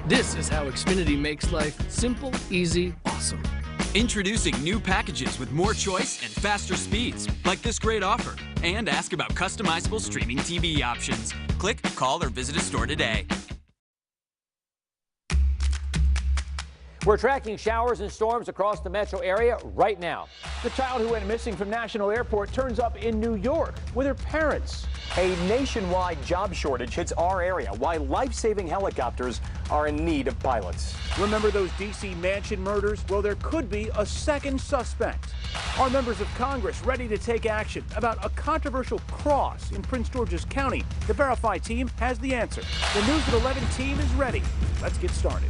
This is how Xfinity makes life simple, easy, awesome. Introducing new packages with more choice and faster speeds, like this great offer. And ask about customizable streaming TV options. Click, call, or visit a store today. We're tracking showers and storms across the metro area right now. The child who went missing from National Airport turns up in New York with her parents. A nationwide job shortage hits our area, why life-saving helicopters are in need of pilots. Remember those D.C. mansion murders? Well, there could be a second suspect. Are members of Congress ready to take action about a controversial cross in Prince George's County? The Verify team has the answer. The News at 11 team is ready. Let's get started.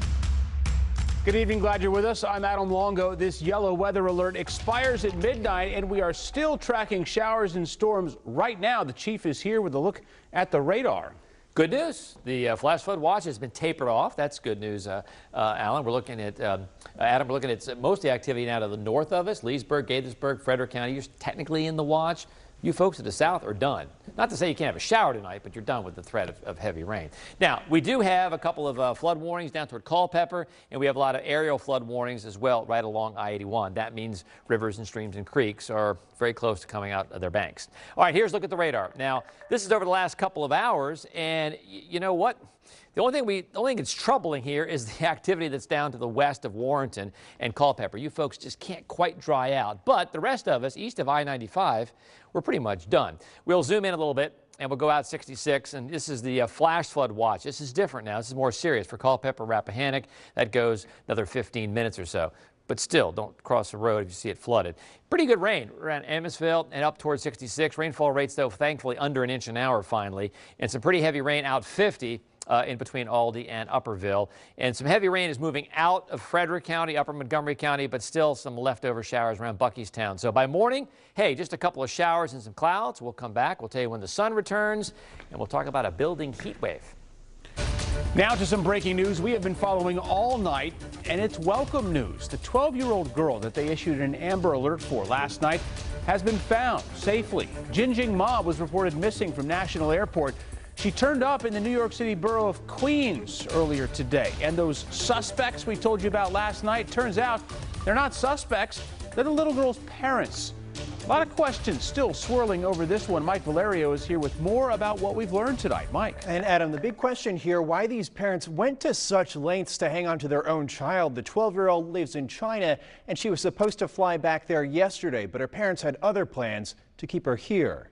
Good evening, glad you're with us. I'm Adam Longo. This yellow weather alert expires at midnight, and we are still tracking showers and storms right now. The chief is here with a look at the radar. Good news. The flash flood watch has been tapered off. That's good news, Alan. We're looking at, Adam, we're looking at most of the activity now to the north of us. Leesburg, Gaithersburg, Frederick County, you're technically in the watch. You folks to the south are done. Not to say you can't have a shower tonight, but you're done with the threat of heavy rain. Now, we do have a couple of flood warnings down toward Culpeper, and we have a lot of aerial flood warnings as well right along I-81. That means rivers and streams and creeks are very close to coming out of their banks. All right, here's a look at the radar. Now, this is over the last couple of hours, and you know what? The only thing that's troubling here is the activity that's down to the west of Warrenton and Culpeper. You folks just can't quite dry out. But the rest of us, east of I-95, we're pretty much done. We'll zoom in a little bit, and we'll go out 66, and this is the flash flood watch. This is different now. This is more serious for Culpeper, Rappahannock. That goes another 15 minutes or so. But still, don't cross the road if you see it flooded. Pretty good rain around Emmitsville and up towards 66. Rainfall rates, though, thankfully under an inch an hour finally. And some pretty heavy rain out 50 in between Aldie and Upperville. And some heavy rain is moving out of Frederick County, Upper Montgomery County, but still some leftover showers around Buckystown. So by morning, hey, just a couple of showers and some clouds. We'll come back. We'll tell you when the sun returns, and we'll talk about a building heat wave. Now to some breaking news we have been following all night, and it's welcome news. The 12-year-old girl that they issued an Amber Alert for last night has been found safely. Jinjing Ma was reported missing from National Airport. She turned up in the New York City borough of Queens earlier today. And those suspects we told you about last night, turns out they're not suspects, they're the little girl's parents. A lot of questions still swirling over this one. Mike Valerio is here with more about what we've learned tonight. Mike. And Adam, the big question here, why these parents went to such lengths to hang on to their own child. The 12-year-old lives in China, and she was supposed to fly back there yesterday, but her parents had other plans to keep her here.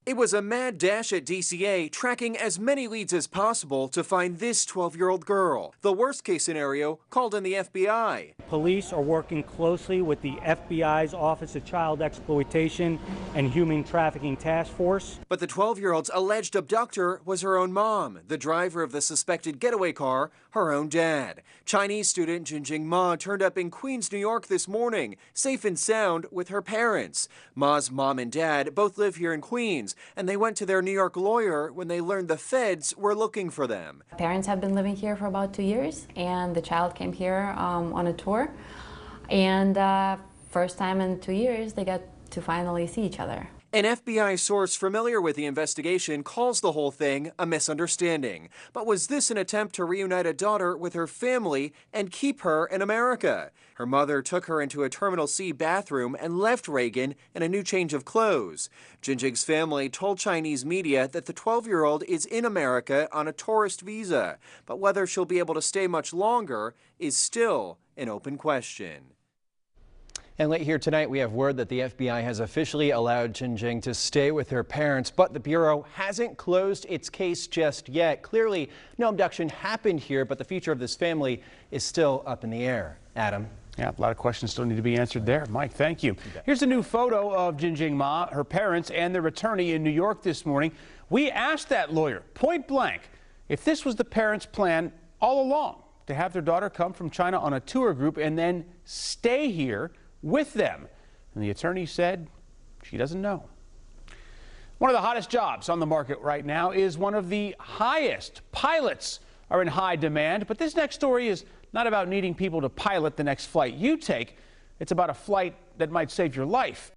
It was a mad dash at DCA, tracking as many leads as possible to find this 12-year-old girl. The worst-case scenario called in the FBI. Police are working closely with the FBI's Office of Child Exploitation and Human Trafficking Task Force. But the 12-year-old's alleged abductor was her own mom, the driver of the suspected getaway car, her own dad. Chinese student Jinjing Ma turned up in Queens, New York this morning, safe and sound with her parents. Ma's mom and dad both live here in Queens, and they went to their New York lawyer when they learned the feds were looking for them. Parents have been living here for about 2 years, and the child came here on a tour. And first time in 2 years, they got to finally see each other. An FBI source familiar with the investigation calls the whole thing a misunderstanding. But was this an attempt to reunite a daughter with her family and keep her in America? Her mother took her into a Terminal C bathroom and left Reagan in a new change of clothes. Jinjing's family told Chinese media that the 12-year-old is in America on a tourist visa. But whether she'll be able to stay much longer is still an open question. And late here tonight, we have word that the FBI has officially allowed Jinjing to stay with her parents, but the Bureau hasn't closed its case just yet. Clearly, no abduction happened here, but the future of this family is still up in the air. Adam. Yeah, a lot of questions still need to be answered there. Mike, thank you. Here's a new photo of Jinjing Ma, her parents, and their attorney in New York this morning. We asked that lawyer, point blank, if this was the parents' plan all along, to have their daughter come from China on a tour group and then stay here with them. And the attorney said she doesn't know. One of the hottest jobs on the market right now is one of the highest. Pilots are in high demand, but this next story is not about needing people to pilot the next flight you take. It's about a flight that might save your life.